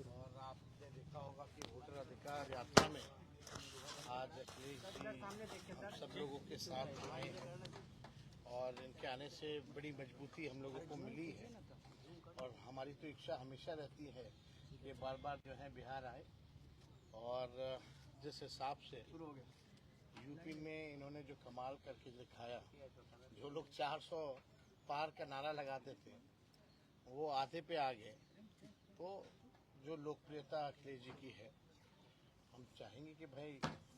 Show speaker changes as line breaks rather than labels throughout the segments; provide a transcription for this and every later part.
और आपने देखा होगा कि वोटर अधिकार यात्रा में आज अखिलेश जी हम सब लोगों के साथ आए हैं और इनके आने से बड़ी मजबूती हम लोगों को मिली है। और हमारी तो इच्छा हमेशा रहती है कि बार बार जो है बिहार आए। और जिस हिसाब से यूपी में इन्होंने जो कमाल करके दिखाया, जो लोग 400 पार का नारा लगाते थे वो आधे पे आ गए। तो जो लोकप्रियता अखिलेश जी की है, हम चाहेंगे कि भाई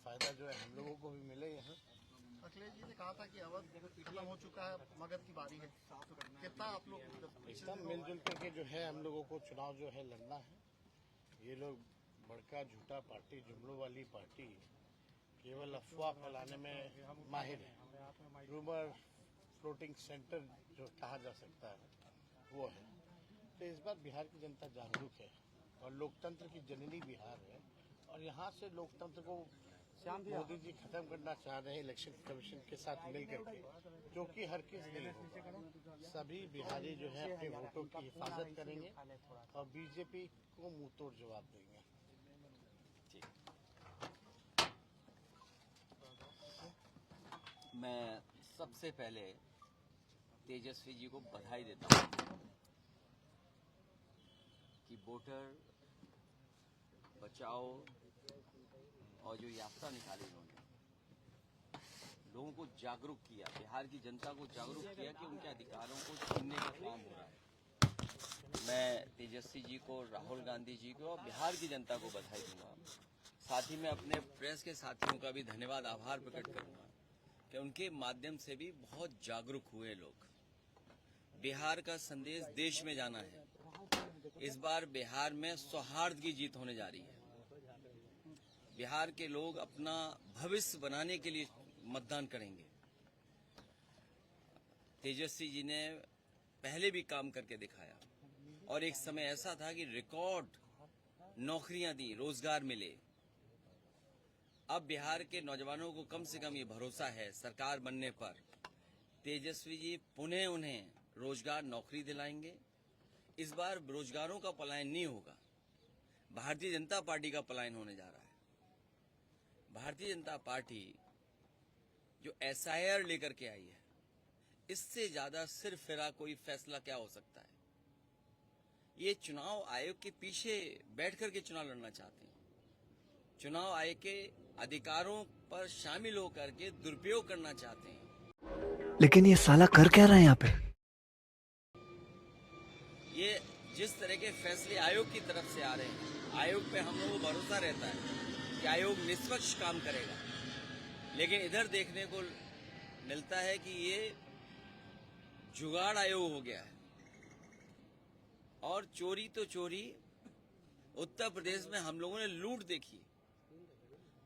फायदा जो है हम लोगों को भी मिले यहाँ।
अखिलेश जी ने कहा था कि अवध खत्म हो चुका है, मगध की बारी है। कितना आप लोग
एकदम मिलजुल करके जो है हम लोगों को चुनाव जो है लड़ना है। ये लोग बड़का झूठा पार्टी, जुमलों वाली पार्टी केवल अफवाह फैलाने में माहिर है। रूमर फ्लोटिंग सेंटर जो कहा जा सकता है वो है। तो इस बार बिहार की जनता जागरूक है और लोकतंत्र की जननी बिहार है। और यहाँ से लोकतंत्र को मोदी जी खत्म करना चाह रहे हैं इलेक्शन कमीशन के साथ मिलकर के, जो कि हर किस नहीं होगा। सभी बिहारी जो है अपने वोटों की हिफाजत करेंगे और बीजेपी को मुंह तोड़ जवाब देंगे।
मैं सबसे पहले तेजस्वी जी को बधाई देता हूँ कि वोटर बचाओ और जो यात्रा निकाली उन्होंने, लोगों को जागरूक किया, बिहार की जनता को जागरूक किया कि उनके अधिकारों को छीनने का काम हो रहा है। मैं तेजस्वी जी को, राहुल गांधी जी को और बिहार की जनता को बधाई दूंगा। साथ ही मैं अपने प्रेस के साथियों का भी धन्यवाद, आभार प्रकट करूंगा कि उनके माध्यम से भी बहुत जागरूक हुए लोग। बिहार का संदेश देश में जाना है। इस बार बिहार में सौहार्द की जीत होने जा रही है। बिहार के लोग अपना भविष्य बनाने के लिए मतदान करेंगे। तेजस्वी जी ने पहले भी काम करके दिखाया और एक समय ऐसा था कि रिकॉर्ड नौकरियां दी, रोजगार मिले। अब बिहार के नौजवानों को कम से कम ये भरोसा है सरकार बनने पर, तेजस्वी जी पुनः उन्हें रोजगार, नौकरी दिलाएंगे। इस बार बेरोजगारों का पलायन नहीं होगा, भारतीय जनता पार्टी का पलायन होने जा रहा है। भारतीय जनता पार्टी जो SIR लेकर के आई है, इससे ज्यादा सिरफिरा कोई फैसला क्या हो सकता है। ये चुनाव आयोग के पीछे बैठ करके चुनाव लड़ना चाहते हैं। चुनाव आयोग के अधिकारों पर शामिल होकर के दुरुपयोग करना चाहते हैं।
लेकिन ये साला कर क्या रहा है यहाँ पे?
ये जिस तरह के फैसले आयोग की तरफ से आ रहे हैं, आयोग पे हम लोगों को भरोसा रहता है कि आयोग निष्पक्ष काम करेगा, लेकिन इधर देखने को मिलता है कि ये जुगाड़ आयोग हो गया है। और चोरी तो चोरी, उत्तर प्रदेश में हम लोगों ने लूट देखी,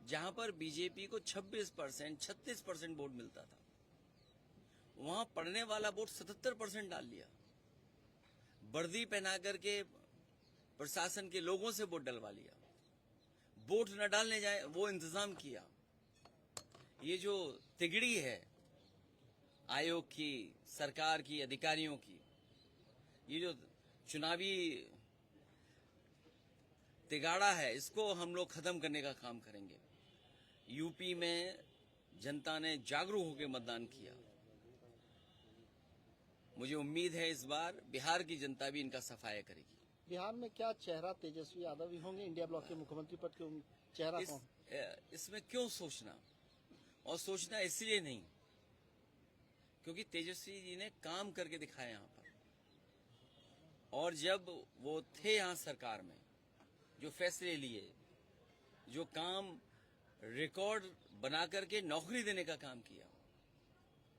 जहां पर बीजेपी को 26%, 36% वोट मिलता था, वहां पड़ने वाला वोट 77% डाल लिया। वर्दी पहना करके प्रशासन के लोगों से वोट डलवा लिया, वोट न डालने जाए वो इंतजाम किया। ये जो तिगड़ी है आयोग की, सरकार की, अधिकारियों की, ये जो चुनावी तिगाड़ा है, इसको हम लोग खत्म करने का काम करेंगे। यूपी में जनता ने जागरूक होकर मतदान किया। मुझे उम्मीद है इस बार बिहार की जनता भी इनका सफाया करेगी।
बिहार में क्या चेहरा तेजस्वी यादव ही होंगे? इंडिया ब्लॉक के मुख्यमंत्री पद के चेहरा कौन?
इसमें क्यों सोचना, और सोचना इसलिए नहीं क्योंकि तेजस्वी जी ने काम करके दिखाया यहाँ पर। और जब वो थे यहाँ सरकार में, जो फैसले लिए, जो काम रिकॉर्ड बना करके नौकरी देने का काम किया,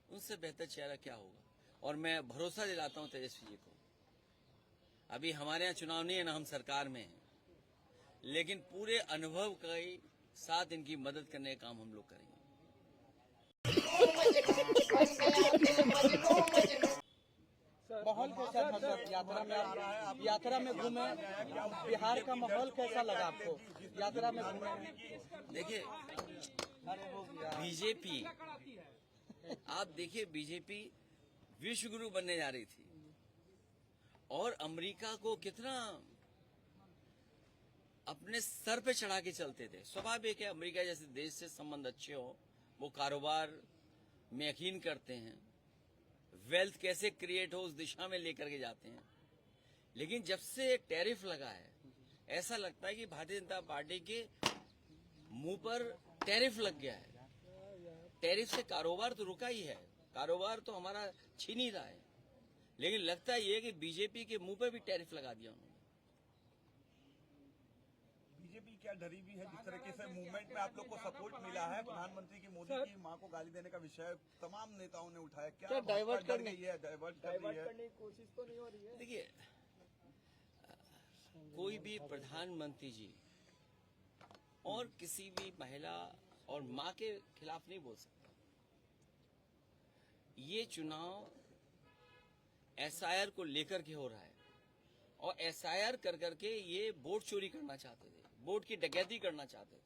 उनसे बेहतर चेहरा क्या होगा। और मैं भरोसा दिलाता हूं तेजस्वी जी को, अभी हमारे यहाँ चुनाव नहीं है ना, हम सरकार में हैं, लेकिन पूरे अनुभव के साथ इनकी मदद करने का काम हम लोग करेंगे।
माहौल कैसा था सर यात्रा में? यात्रा में घूमे, बिहार का माहौल कैसा लगा आपको यात्रा में घूमे?
देखिए बीजेपी, आप देखिए बीजेपी विश्वगुरु बनने जा रही थी और अमेरिका को कितना अपने सर पे चढ़ा के चलते थे। स्वाभाविक है, अमेरिका जैसे देश से संबंध अच्छे हो, वो कारोबार में यकीन करते हैं, वेल्थ कैसे क्रिएट हो उस दिशा में लेकर के जाते हैं। लेकिन जब से टैरिफ लगा है, ऐसा लगता है कि भारतीय जनता पार्टी के मुंह पर टैरिफ लग गया है। टैरिफ से कारोबार तो रुका ही है, कारोबार तो हमारा छीन ही रहा है, लेकिन लगता ये कि बीजेपी के मुंह पे भी टैरिफ लगा दिया उन्होंने।
बीजेपी क्या डरी भी है? जिस तरीके से मूवमेंट में आप लोग को सपोर्ट मिला है, प्रधानमंत्री की मोदी की मां को गाली देने का विषय तमाम नेताओं ने उठाया, क्या
डाइवर्ट
डर
करने
गई है, डाइवर्ट कर रही है?
की कोशिश तो नहीं हो रही है?
देखिए, कोई भी प्रधानमंत्री जी और किसी भी महिला और मां के खिलाफ नहीं बोल सकता। ये चुनाव एसआईआर को लेकर के हो रहा है, और एसआईआर कर करके ये वोट चोरी करना चाहते थे, वोट की डकैती करना चाहते थे।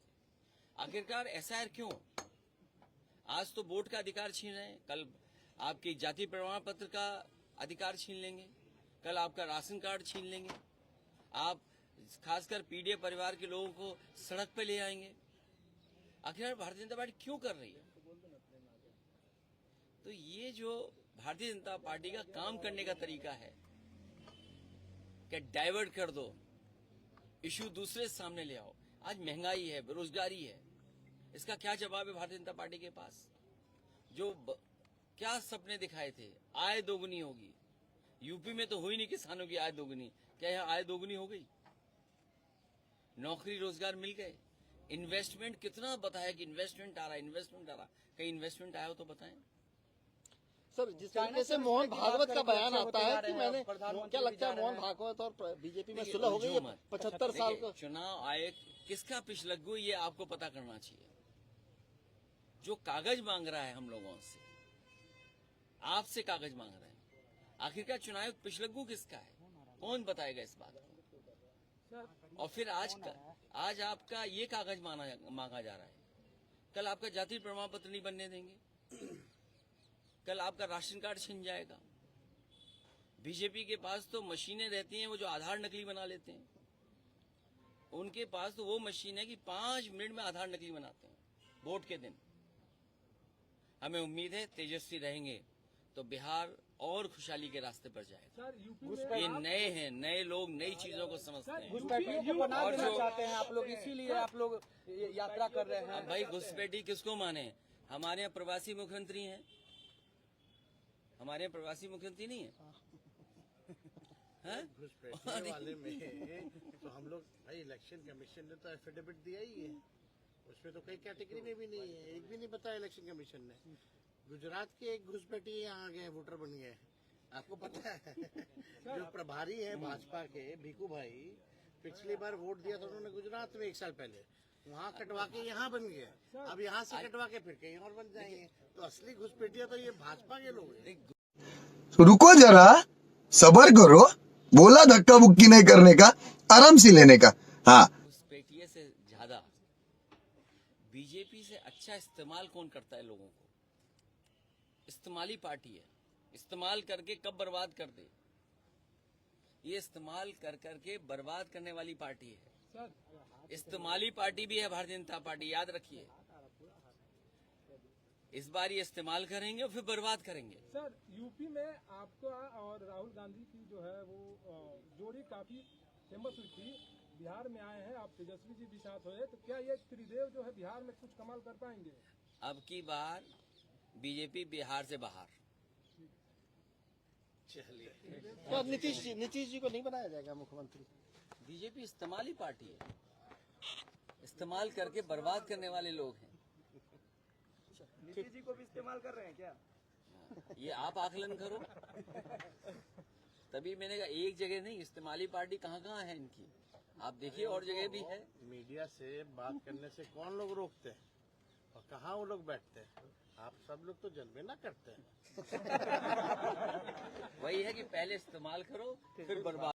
आखिरकार एसआईआर क्यों? आज तो वोट का अधिकार छीन रहे हैं, कल आपकी जाति प्रमाण पत्र का अधिकार छीन लेंगे, कल आपका राशन कार्ड छीन लेंगे, आप खासकर पीड़ित परिवार के लोगों को सड़क पे ले आएंगे। आखिर भारतीय जनता पार्टी क्यों कर रही है? तो ये जो भारतीय जनता पार्टी का काम करने का तरीका है कि डाइवर्ट कर दो, इशू दूसरे सामने ले आओ। आज महंगाई है, बेरोजगारी है, इसका क्या जवाब है भारतीय जनता पार्टी के पास? क्या सपने दिखाए थे, आय दोगुनी होगी। यूपी में तो हुई नहीं किसानों की आय दोगुनी, क्या यहाँ आय दोगुनी हो गई? नौकरी रोजगार मिल गए। इन्वेस्टमेंट कितना बताया कि इन्वेस्टमेंट आ रहा है, इन्वेस्टमेंट आ रहा, कहीं इन्वेस्टमेंट आया हो तो बताएं।
सर, जिस तरीके से मोहन भागवत का बयान आता है कि मैंने, क्या लगता है मोहन भागवत और बीजेपी में सुलह हो गई है 75 साल का?
चुनाव आयोग किसका पिछलग्गू ये आपको पता करना चाहिए। जो कागज मांग रहा है हम लोगों से, आपसे कागज मांग रहे हैं, आखिरकार चुनाव आयोग पिछलग्गू किसका है? कौन बताएगा इस बात को? और फिर आज आपका ये कागज मांगा जा रहा है, कल आपका जाति प्रमाण पत्र नहीं बनने देंगे, कल आपका राशन कार्ड छिन जाएगा। बीजेपी के पास तो मशीनें रहती हैं, वो जो आधार नकली बना लेते हैं, उनके पास तो वो मशीन है कि 5 मिनट में आधार नकली बनाते हैं वोट के दिन। हमें उम्मीद है तेजस्वी रहेंगे तो बिहार और खुशहाली के रास्ते पर जाएगा। ये नए हैं, नए लोग नई चीजों को समझते हैं।
घुसपैठियों को बना देना चाहते हैं आप लोग, इसीलिए आप लोग यात्रा कर रहे हैं।
भाई घुसपैठी किसको माने? हमारे यहाँ प्रवासी मुख्यमंत्री हैं, हमारे यहाँ प्रवासी मुख्यमंत्री नहीं है।
घुसपैठने वाले में तो हम लोग, भाई इलेक्शन कमीशन ने तो एफिडेविट दिया ही है, उसमें तो कई कैटेगरी में भी नहीं है, एक भी नहीं बताया इलेक्शन कमीशन ने। गुजरात के एक घुसपैठी यहाँ आ गए, वोटर बन गए, आपको पता है? जो प्रभारी है भाजपा के भीखू भाई, पिछली बार वोट दिया था उन्होंने गुजरात में 1 साल पहले, वहाँ कटवा के यहाँ बन गए, अब यहाँ से कटवा के फिर कहीं और बन जाएंगे। तो असली घुसपैठिया तो ये भाजपा के लोग हैं।
रुको जरा, सबर करो, बोला धक्का बुक्की नहीं करने का, आराम से लेने का। हाँ,
घुसपैठिये से ज्यादा बीजेपी से अच्छा इस्तेमाल कौन करता है लोगों को? इस्तेमाली पार्टी है, इस्तेमाल करके कब बर्बाद कर दे, ये इस्तेमाल कर करके बर्बाद करने वाली पार्टी है। इस्तेमाली पार्टी भी है भारतीय जनता पार्टी, याद रखिए। इस बार ये इस्तेमाल करेंगे और फिर बर्बाद करेंगे।
सर, यूपी में आपका और राहुल गांधी की जो है वो जोड़ी काफी फेमस हुई थी, बिहार में आए हैं, आप तेजस्वी जी भी साथ हुए, तो क्या ये त्रिदेव जो है बिहार में कुछ कमाल कर पाएंगे?
अब की बार बीजेपी बिहार से बाहर।
क्या नीतीश जी को नहीं बनाया जाएगा मुख्यमंत्री?
बीजेपी इस्तेमाली पार्टी है, इस्तेमाल करके बर्बाद करने वाले लोग हैं।
नीतीश जी को भी इस्तेमाल कर रहे हैं क्या?
ये आप आकलन करो। तभी मैंने कहा एक जगह नहीं, इस्तेमाली पार्टी कहाँ कहाँ है इनकी, आप देखिए और जगह भी है।
मीडिया से बात करने से कौन लोग रोकते हैं और कहाँ वो लोग बैठते हैं? आप सब लोग तो जलवे ना करते हैं।
वही है कि पहले इस्तेमाल करो फिर बर्बाद।